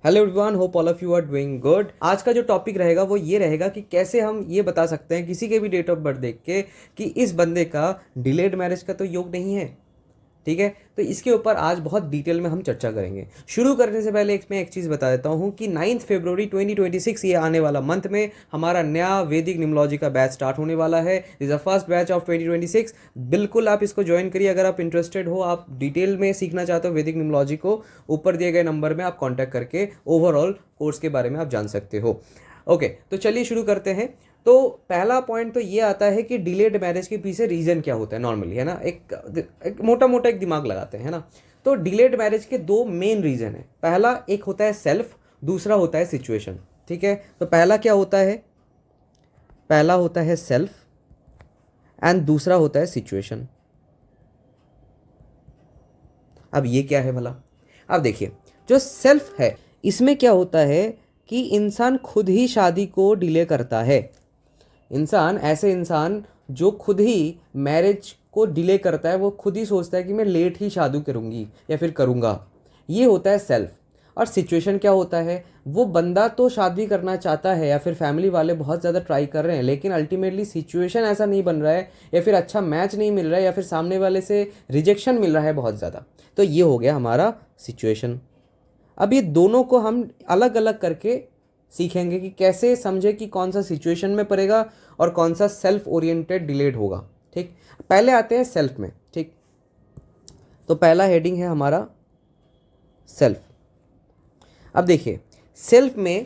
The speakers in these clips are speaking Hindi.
Hello everyone, hope all of you are doing good. आज का जो टॉपिक रहेगा वो ये रहेगा कि कैसे हम ये बता सकते हैं किसी के भी डेट ऑफ बर्थ देख के कि इस बंदे का डिलेड मैरिज का तो योग नहीं है। ठीक है, तो इसके ऊपर आज बहुत डिटेल में हम चर्चा करेंगे। शुरू करने से पहले मैं एक चीज़ बता देता हूँ कि 9 फरवरी 2026 ये आने वाला मंथ में हमारा नया वैदिक निम्नोलॉजी का बैच स्टार्ट होने वाला है। Is the first batch of 2026। बिल्कुल आप इसको ज्वाइन करिए अगर आप इंटरेस्टेड हो, आप डिटेल में सीखना चाहते हो वैदिक निम्नोलॉजी को। ऊपर दिए गए नंबर में आप कॉन्टैक्ट करके ओवरऑल कोर्स के बारे में आप जान सकते हो। ओके, तो चलिए शुरू करते हैं। तो पहला पॉइंट तो ये आता है कि डिलेड मैरिज के पीछे रीज़न क्या होता है नॉर्मली, है ना। एक मोटा मोटा एक दिमाग लगाते हैं, है ना। तो डिलेड मैरिज के दो मेन रीज़न है। पहला एक होता है सेल्फ, दूसरा होता है सिचुएशन। ठीक है, तो पहला क्या होता है? पहला होता है सेल्फ एंड दूसरा होता है सिचुएशन। अब ये क्या है भला? अब देखिए, जो सेल्फ है इसमें क्या होता है कि इंसान खुद ही शादी को डिले करता है। इंसान जो खुद ही मैरिज को डिले करता है, वो खुद ही सोचता है कि मैं लेट ही शादी करूँगी या फिर करूँगा। ये होता है सेल्फ। और सिचुएशन क्या होता है? वो बंदा तो शादी करना चाहता है या फिर फैमिली वाले बहुत ज़्यादा ट्राई कर रहे हैं, लेकिन अल्टीमेटली सिचुएशन ऐसा नहीं बन रहा है या फिर अच्छा मैच नहीं मिल रहा है या फिर सामने वाले से रिजेक्शन मिल रहा है बहुत ज़्यादा। तो ये हो गया हमारा सिचुएशन। अब ये दोनों को हम अलग अलग करके सीखेंगे कि कैसे समझे कि कौन सा सिचुएशन में पड़ेगा और कौन सा सेल्फ ओरिएंटेड डिलेड होगा। ठीक, पहले आते हैं सेल्फ में। ठीक, तो पहला हेडिंग है हमारा सेल्फ। अब देखिए, सेल्फ में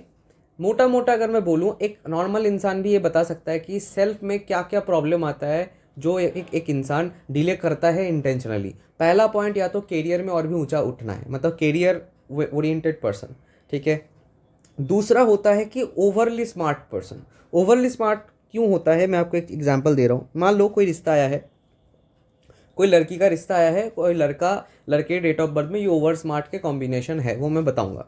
मोटा मोटा अगर मैं बोलूँ, एक नॉर्मल इंसान भी ये बता सकता है कि सेल्फ में क्या क्या प्रॉब्लम आता है जो एक इंसान डिले करता है इंटेंशनली। पहला पॉइंट या तो कैरियर में और भी ऊंचा उठना है, मतलब कैरियर ओरिएंटेड पर्सन। ठीक है, दूसरा होता है कि overly smart person. Overly smart क्यों होता है, मैं आपको एक एग्जांपल दे रहा हूँ। मान लो कोई रिश्ता आया है, कोई लड़की का रिश्ता आया है, कोई लड़का लड़के डेट ऑफ बर्थ में ये ओवर स्मार्ट के कॉम्बिनेशन है, वो मैं बताऊंगा।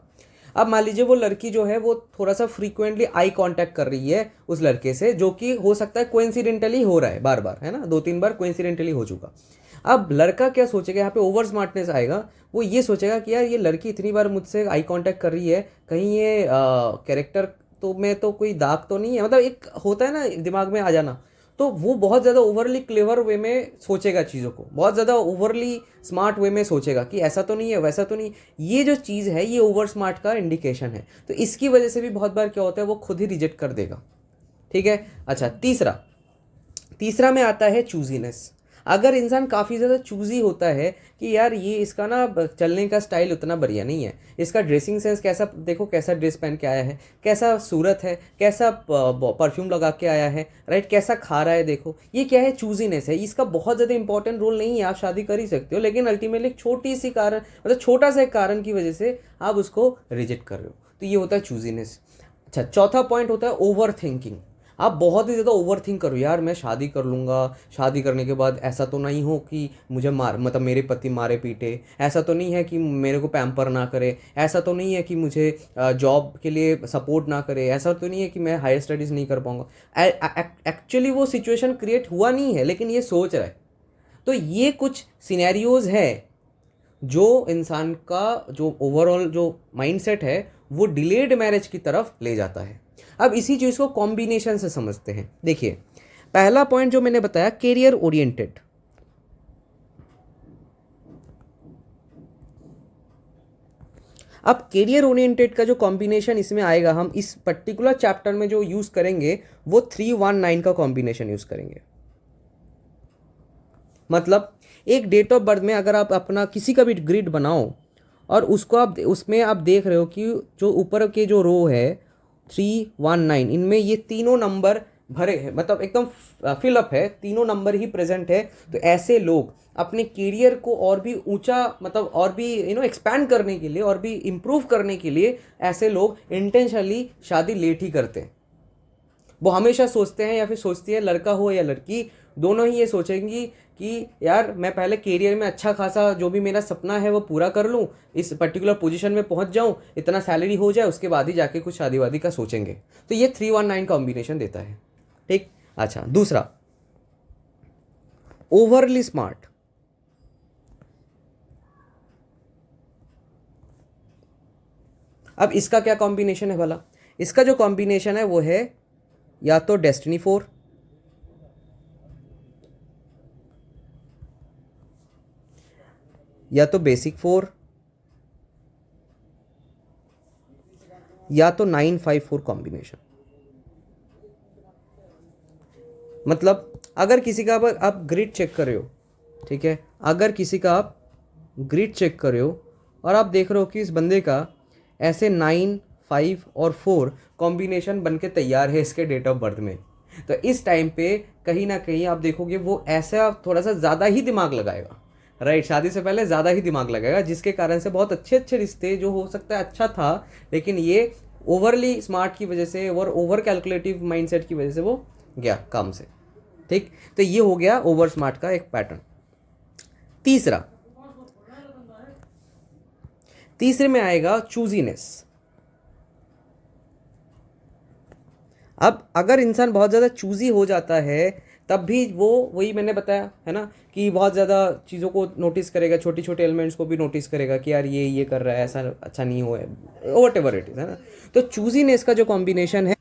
अब मान लीजिए वो लड़की जो है वो थोड़ा सा फ्रीक्वेंटली आई कांटेक्ट कर रही है उस लड़के से, जो कि हो सकता है कोइंसिडेंटली हो रहा है बार बार, है ना, 2-3 बार कोइंसिडेंटली हो चुका। अब लड़का क्या सोचेगा, यहाँ पे ओवर स्मार्टनेस आएगा। वो ये सोचेगा कि यार ये लड़की इतनी बार मुझसे आई कांटेक्ट कर रही है, कहीं ये कैरेक्टर तो में तो कोई दाग तो नहीं है, मतलब एक होता है ना दिमाग में आ जाना। तो वो बहुत ज़्यादा ओवरली क्लेवर वे में सोचेगा चीज़ों को, बहुत ज़्यादा ओवरली स्मार्ट वे में सोचेगा कि ऐसा तो नहीं है, वैसा तो नहीं। ये जो चीज़ है ये ओवर स्मार्ट का इंडिकेशन है। तो इसकी वजह से भी बहुत बार क्या होता है, वो खुद ही रिजेक्ट कर देगा। ठीक है, अच्छा, तीसरा तीसरा में आता है चूजीनेस। अगर इंसान काफ़ी ज़्यादा चूजी होता है कि यार ये इसका ना चलने का स्टाइल उतना बढ़िया नहीं है, इसका ड्रेसिंग सेंस कैसा, देखो कैसा ड्रेस पहन के आया है, कैसा सूरत है, कैसा परफ्यूम लगा के आया है, राइट, कैसा खा रहा है, देखो ये क्या है, चूजीनेस है। इसका बहुत ज़्यादा इंपॉर्टेंट रोल नहीं है, आप शादी कर ही सकते हो, लेकिन अल्टीमेटली एक छोटी सी कारण, मतलब छोटा सा एक कारण की वजह से आप उसको रिजेक्ट कर रहे हो। तो ये होता है चूजीनेस। अच्छा, चौथा पॉइंट होता है ओवर थिंकिंग। आप बहुत ही ज़्यादा ओवर थिंक करो, यार मैं शादी कर लूँगा, शादी करने के बाद ऐसा तो नहीं हो कि मुझे मार, मतलब मेरे पति मारे पीटे, ऐसा तो नहीं है कि मेरे को पैम्पर ना करे, ऐसा तो नहीं है कि मुझे जॉब के लिए सपोर्ट ना करे, ऐसा तो नहीं है कि मैं हायर स्टडीज़ नहीं कर पाऊँगा। एक्चुअली वो सिचुएशन क्रिएट हुआ नहीं है, लेकिन ये सोच रहा है। तो ये कुछ सिनेरियोज़ है जो इंसान का जो ओवरऑल जो माइंडसेट है वो डिलेड मैरिज की तरफ ले जाता है। अब इसी चीज़ को कॉम्बिनेशन से समझते हैं। देखिए, पहला पॉइंट जो मैंने बताया कैरियर ओरिएंटेड। अब कैरियर ओरिएंटेड का जो कॉम्बिनेशन इसमें आएगा, हम इस पर्टिकुलर चैप्टर में जो यूज़ करेंगे वो 319 का कॉम्बिनेशन यूज़ करेंगे। मतलब एक डेट ऑफ बर्थ में अगर आप अपना किसी का भी ग्रिड बनाओ और उसको आप उसमें आप देख रहे हो कि जो ऊपर के जो रो है 319, इनमें ये तीनों नंबर भरे हैं, मतलब एकदम फिलअप है, तीनों नंबर ही प्रेजेंट है। तो ऐसे लोग अपने करियर को और भी ऊंचा, मतलब और भी एक्सपैंड करने के लिए और भी इम्प्रूव करने के लिए ऐसे लोग इंटेंशनली शादी लेट ही करते हैं। वो हमेशा सोचते हैं या फिर सोचती है, लड़का हो या लड़की, दोनों ही ये सोचेंगी कि यार मैं पहले करियर में अच्छा खासा जो भी मेरा सपना है वो पूरा कर लूँ, इस पर्टिकुलर पोजीशन में पहुंच जाऊं, इतना सैलरी हो जाए, उसके बाद ही जाके कुछ शादी वादी का सोचेंगे। तो ये 319 कॉम्बिनेशन देता है। ठीक, अच्छा, दूसरा ओवरली स्मार्ट। अब इसका क्या कॉम्बिनेशन है भला? इसका जो कॉम्बिनेशन है वो है या तो डेस्टिनी 4, या तो बेसिक 4, या तो 954 कॉम्बिनेशन। मतलब अगर किसी का आप ग्रिड चेक कर रहे हो, ठीक है, अगर किसी का आप ग्रिड चेक कर रहे हो और आप देख रहे हो कि इस बंदे का ऐसे 9, 5 और 4 कॉम्बिनेशन बन के तैयार है इसके डेट ऑफ बर्थ में, तो इस टाइम पे कहीं ना कहीं आप देखोगे वो ऐसा थोड़ा सा ज़्यादा ही दिमाग लगाएगा, राइट, शादी से पहले ज़्यादा ही दिमाग लगाएगा, जिसके कारण से बहुत अच्छे अच्छे रिश्ते जो हो सकता है अच्छा था, लेकिन ये ओवरली स्मार्ट की वजह से और ओवर कैलकुलेटिव माइंडसेट की वजह से वो गया काम से। ठीक, तो ये हो गया ओवर स्मार्ट का एक पैटर्न। तीसरे में आएगा चूजीनेस। अब अगर इंसान बहुत ज़्यादा चूजी हो जाता है तब भी वो, वही मैंने बताया है ना, कि बहुत ज़्यादा चीज़ों को नोटिस करेगा, छोटी छोटे एलिमेंट्स को भी नोटिस करेगा कि यार ये कर रहा है, ऐसा अच्छा नहीं हो, वट एवर इट इज़, है ना। तो चूजीनेस का जो कॉम्बिनेशन है,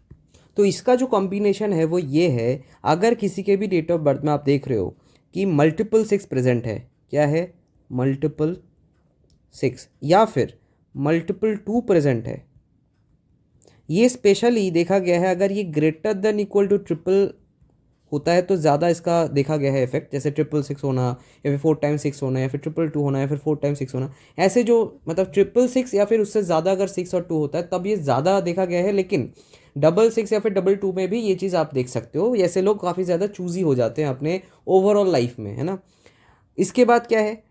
तो इसका जो कॉम्बिनेशन है वो ये है, अगर किसी के भी डेट ऑफ बर्थ में आप देख रहे हो कि मल्टीपल 6 प्रेजेंट है, क्या है, मल्टीपल 6, या फिर मल्टीपल 2 प्रेजेंट है, ये स्पेशली देखा गया है अगर ये greater than equal to triple होता है तो ज़्यादा इसका देखा गया है इफेक्ट, जैसे 666 होना, या फिर 4 टाइम्स 6 होना, या फिर 222 होना, या फिर 4 टाइम्स 6 होना, ऐसे जो मतलब 666 या फिर उससे ज़्यादा अगर 6 और 2 होता है तब ये ज़्यादा देखा गया है। लेकिन 666 या फिर 22 में भी ये चीज़ आप देख सकते हो, ऐसे लोग काफ़ी ज़्यादा चूजी हो जाते हैं अपने ओवरऑल लाइफ में, है ना। इसके बाद क्या है,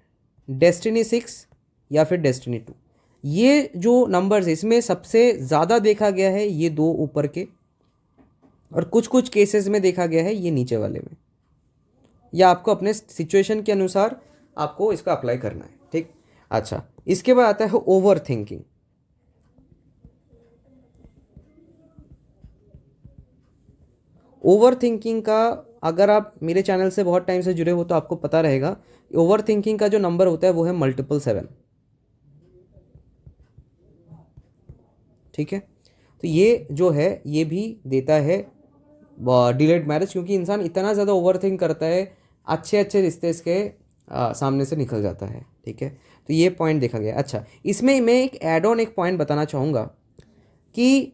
डेस्टिनी 6 या फिर डेस्टिनी 2, ये जो नंबर्स है इसमें सबसे ज़्यादा देखा गया है ये दो ऊपर के, और कुछ कुछ केसेस में देखा गया है ये नीचे वाले में, या आपको अपने सिचुएशन के अनुसार आपको इसको अप्लाई करना है। ठीक, अच्छा, इसके बाद आता है ओवर थिंकिंग। ओवर थिंकिंग का अगर आप मेरे चैनल से बहुत टाइम से जुड़े हो तो आपको पता रहेगा, ओवर थिंकिंग का जो नंबर होता है वो है मल्टीपल 7। ठीक है, तो ये जो है ये भी देता है डिलेड मैरिज, क्योंकि इंसान इतना ज़्यादा ओवर थिंक करता है, अच्छे अच्छे रिश्ते इसके सामने से निकल जाता है। ठीक है, तो ये पॉइंट देखा गया। अच्छा, इसमें मैं एक एड ऑन एक पॉइंट बताना चाहूँगा कि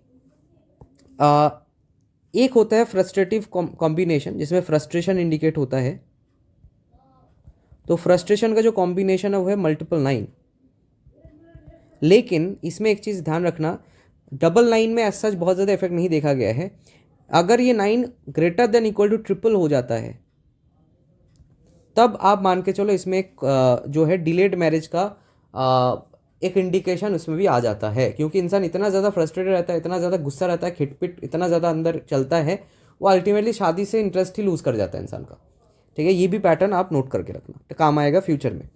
एक होता है फ्रस्ट्रेटिव कॉम्बिनेशन, जिसमें फ्रस्ट्रेशन इंडिकेट होता है, तो फ्रस्ट्रेशन का जो कॉम्बिनेशन है वो है मल्टीपल 9। लेकिन इसमें एक चीज़ ध्यान रखना, 999 में ऐसा बहुत ज़्यादा इफेक्ट नहीं देखा गया है। अगर ये 9 greater than equal to triple हो जाता है तब आप मान के चलो इसमें एक जो है डिलेड मैरिज का एक इंडिकेशन उसमें भी आ जाता है, क्योंकि इंसान इतना ज़्यादा फ्रस्ट्रेटेड रहता है, इतना ज़्यादा गुस्सा रहता है, खिटपिट इतना ज़्यादा अंदर चलता है, वो अल्टीमेटली शादी से इंटरेस्ट ही लूज़ कर जाता है इंसान का। ठीक है, ये भी पैटर्न आप नोट करके रखना, तो काम आएगा फ्यूचर में।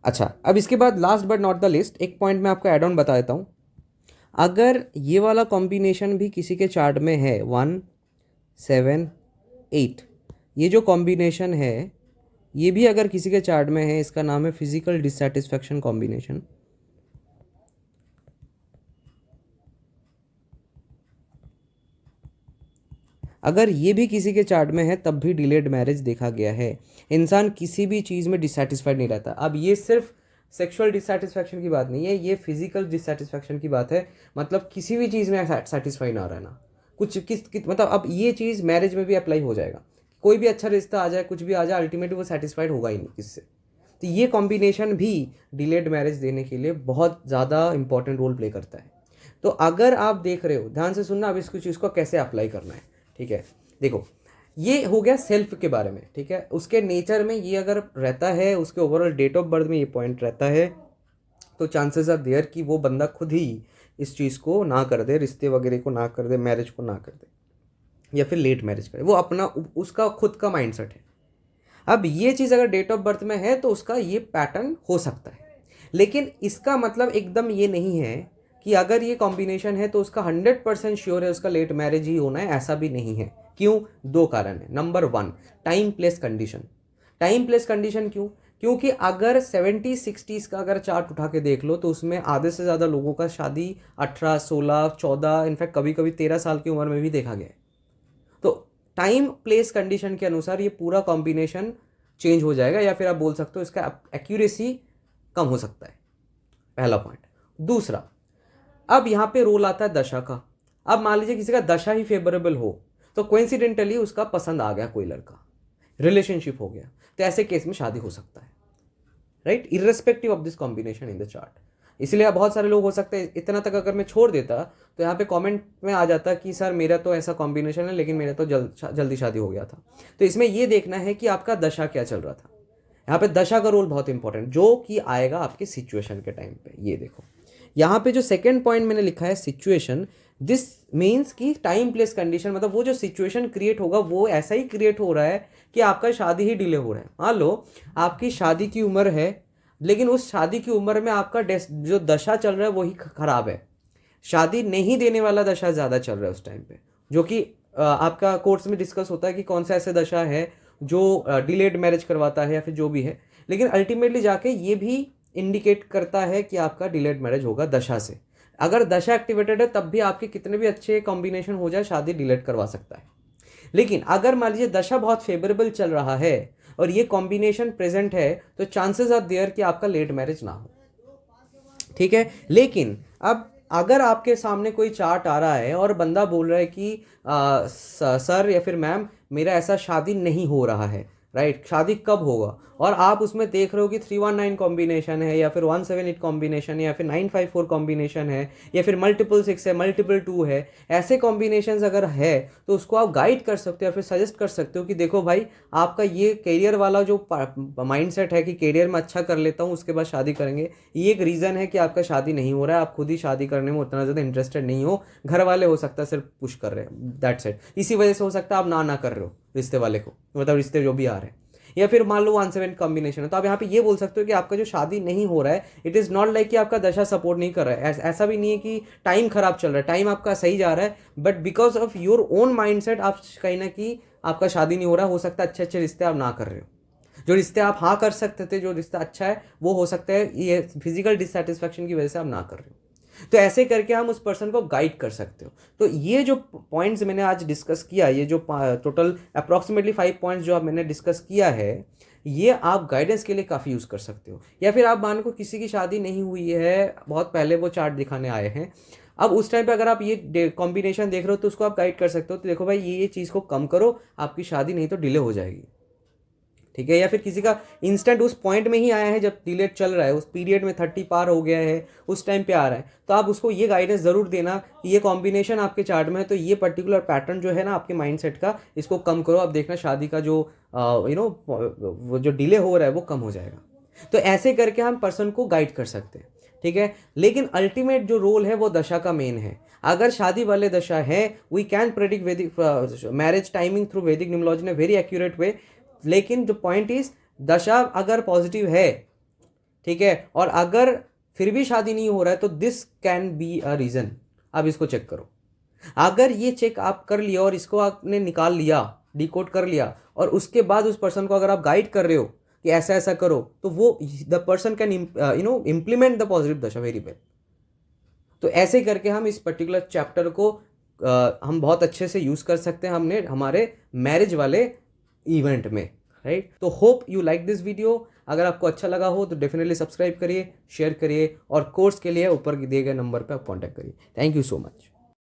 अच्छा, अब इसके बाद last but not the list एक पॉइंट मैं आपको एड ऑन बता देता हूँ। अगर ये वाला कॉम्बिनेशन भी किसी के चार्ट में है 1, 7, 8, ये जो कॉम्बिनेशन है ये भी अगर किसी के चार्ट में है, इसका नाम है फिजिकल डिससैटिस्फैक्शन कॉम्बिनेशन। अगर ये भी किसी के चार्ट में है तब भी डिलेड मैरिज देखा गया है। इंसान किसी भी चीज़ में डिससैटिस्फाइड नहीं रहता। अब ये सिर्फ सेक्सुअल डिससैटिस्फैक्शन की बात नहीं है, ये फिजिकल डिससैटिस्फैक्शन की बात है, मतलब किसी भी चीज़ में सेटिस्फाई ना रहना, मतलब अब ये चीज़ मैरिज में भी अप्लाई हो जाएगा। कोई भी अच्छा रिश्ता आ जाए, कुछ भी आ जाए, अल्टीमेटली वो सेटिस्फाइड होगा ही नहीं किससे। तो ये कॉम्बिनेशन भी डिलेड मैरिज देने के लिए बहुत ज़्यादा इंपॉर्टेंट रोल प्ले करता है। तो अगर आप देख रहे हो, ध्यान से सुनना, अब इसको चीज़ को कैसे अप्लाई करना है। ठीक है, देखो, ये हो गया सेल्फ के बारे में। ठीक है, उसके नेचर में ये अगर रहता है, उसके ओवरऑल डेट ऑफ बर्थ में ये पॉइंट रहता है, तो चांसेस आर देयर कि वो बंदा खुद ही इस चीज़ को ना कर दे, रिश्ते वगैरह को ना कर दे, मैरिज को ना कर दे, या फिर लेट मैरिज करे। वो अपना उसका खुद का माइंडसेट है। अब ये चीज़ अगर डेट ऑफ बर्थ में है तो उसका ये पैटर्न हो सकता है, लेकिन इसका मतलब एकदम ये नहीं है कि अगर ये कॉम्बिनेशन है तो उसका 100% श्योर है उसका लेट मैरिज ही होना है, ऐसा भी नहीं है। क्यों? 2 कारण है। Number 1, time place condition. Time place condition क्यों? क्योंकि अगर 70-60s का अगर चार्ट उठा के देख लो तो उसमें आधे से ज़्यादा लोगों का शादी 18, 16, 14, इनफैक्ट कभी कभी 13 साल की उम्र में भी देखा गया है। तो टाइम प्लेस कंडीशन के अनुसार ये पूरा कॉम्बिनेशन चेंज हो जाएगा, या फिर आप बोल सकते हो इसका एक्यूरेसी कम हो सकता है। पहला पॉइंट। दूसरा, अब यहाँ पे रोल आता है दशा का। अब मान लीजिए किसी का दशा ही फेवरेबल हो तो कोइंसिडेंटली उसका पसंद आ गया कोई लड़का, रिलेशनशिप हो गया, तो ऐसे केस में शादी हो सकता है, right, irrespective of this combination in the chart. इसलिए अब बहुत सारे लोग हो सकते हैं इतना तक अगर मैं छोड़ देता तो यहाँ पे कमेंट में आ जाता कि सर मेरा तो ऐसा कॉम्बिनेशन है लेकिन मेरा तो जल्दी शादी हो गया था। तो इसमें ये देखना है कि आपका दशा क्या चल रहा था। यहाँ पे दशा का रोल बहुत इंपॉर्टेंट, जो कि आएगा आपके सिचुएशन के टाइम पे। ये देखो यहाँ पे जो सेकंड पॉइंट मैंने लिखा है सिचुएशन, दिस मीन्स कि टाइम प्लेस कंडीशन, मतलब वो जो सिचुएशन क्रिएट होगा वो ऐसा ही क्रिएट हो रहा है कि आपका शादी ही डिले हो रहा है। मान लो आपकी शादी की उम्र है लेकिन उस शादी की उम्र में आपका जो दशा चल रहा है वही खराब है, शादी नहीं देने वाला दशा ज़्यादा चल रहा है उस टाइम पे, जो कि आपका कोर्स में डिस्कस होता है कि कौन सा ऐसे दशा है जो डिलेड मैरिज करवाता है या फिर जो भी है। लेकिन अल्टीमेटली जाके ये भी इंडिकेट करता है कि आपका डिलेड मैरिज होगा दशा से। अगर दशा एक्टिवेटेड है तब भी आपके कितने भी अच्छे कॉम्बिनेशन हो जाए शादी डिलेट करवा सकता है। लेकिन अगर मान लीजिए दशा बहुत फेवरेबल चल रहा है और ये कॉम्बिनेशन प्रेजेंट है तो चांसेस आर देयर कि आपका लेट मैरिज ना हो, ठीक है। लेकिन अब अगर आपके सामने कोई चार्ट आ रहा है और बंदा बोल रहा है कि सर या फिर मैम मेरा ऐसा शादी नहीं हो रहा है, राइट, शादी कब होगा, और आप उसमें देख रहे हो कि 319 कॉम्बिनेशन है या फिर 178 कॉम्बिनेशन है या फिर 954 कॉम्बिनेशन है या फिर मल्टीपल 6 है, मल्टीपल 2 है, ऐसे कॉम्बिनेशंस अगर है तो उसको आप गाइड कर सकते हो या फिर सजेस्ट कर सकते हो कि देखो भाई आपका ये करियर वाला जो माइंडसेट है कि करियर में अच्छा कर लेता हूँ उसके बाद शादी करेंगे, ये एक रीज़न है कि आपका शादी नहीं हो रहा है। आप खुद ही शादी करने में उतना ज़्यादा इंटरेस्टेड नहीं हो, घर वाले हो सकता है सिर्फ पुश कर रहे हैं, दैट्स इट। इसी वजह से हो सकता है आप ना कर रहे हो रिश्ते वाले को, मतलब रिश्ते जो भी आ रहे हैं। या फिर मान लो 1-7 कॉम्बिनेशन है तो आप यहाँ पे ये बोल सकते हो कि आपका जो शादी नहीं हो रहा है इट इज़ नॉट लाइक कि आपका दशा सपोर्ट नहीं कर रहा है, ऐसा भी नहीं है कि टाइम खराब चल रहा है, टाइम आपका सही जा रहा है, but because of your own mindset आप कहीं ना कहीं आपका शादी नहीं हो रहा। हो सकता है अच्छे अच्छे रिश्ते आप ना कर रहे हो, जो रिश्ते आप हाँ कर सकते थे, जो रिश्ता अच्छा है वो हो सकता है ये फिजिकल डिससेटिस्फैक्शन की वजह से आप ना कर रहे हो। तो ऐसे करके हम उस पर्सन को गाइड कर सकते हो। तो ये जो पॉइंट्स मैंने आज डिस्कस किया, ये जो टोटल अप्रॉक्सीमेटली 5 पॉइंट्स जो आप मैंने डिस्कस किया है, ये आप गाइडेंस के लिए काफ़ी यूज़ कर सकते हो। या फिर आप मान को किसी की शादी नहीं हुई है, बहुत पहले वो चार्ट दिखाने आए हैं, अब उस टाइम पे अगर आप ये कॉम्बिनेशन देख रहे हो तो उसको आप गाइड कर सकते हो, तो देखो भाई ये चीज़ को कम करो, आपकी शादी नहीं तो डिले हो जाएगी, ठीक है। या फिर किसी का इंस्टेंट उस पॉइंट में ही आया है जब डिलेट चल रहा है, उस पीरियड में 30 पार हो गया है, उस टाइम पे आ रहा है, तो आप उसको ये गाइडेंस ज़रूर देना कि ये कॉम्बिनेशन आपके चार्ट में है तो ये पर्टिकुलर पैटर्न जो है ना आपके माइंडसेट का, इसको कम करो, आप देखना शादी का जो वो जो डिले हो रहा है वो कम हो जाएगा। तो ऐसे करके हम पर्सन को गाइड कर सकते हैं, ठीक है। लेकिन अल्टीमेट जो रोल है वो दशा का मेन है। अगर शादी वाले दशा है, we can predict Vedic marriage timing through Vedic numerology in a very accurate way. लेकिन जो पॉइंट इज दशा अगर पॉजिटिव है, ठीक है, और अगर फिर भी शादी नहीं हो रहा है तो this can be a reason. अब इसको चेक करो, अगर ये चेक आप कर लिया और इसको आपने निकाल लिया, डिकोड कर लिया, और उसके बाद उस पर्सन को अगर आप गाइड कर रहे हो कि ऐसा ऐसा करो, तो वो the person can implement the positive दशा वेरी वेल। तो ऐसे करके हम इस पर्टिकुलर चैप्टर को हम बहुत अच्छे से यूज़ कर सकते हैं हमने हमारे मैरिज वाले इवेंट में, राइट। तो hope you like this video. अगर आपको अच्छा लगा हो तो डेफिनेटली सब्सक्राइब करिए, शेयर करिए, और कोर्स के लिए ऊपर दिए गए नंबर पर आप कॉन्टैक्ट करिए। Thank you so much.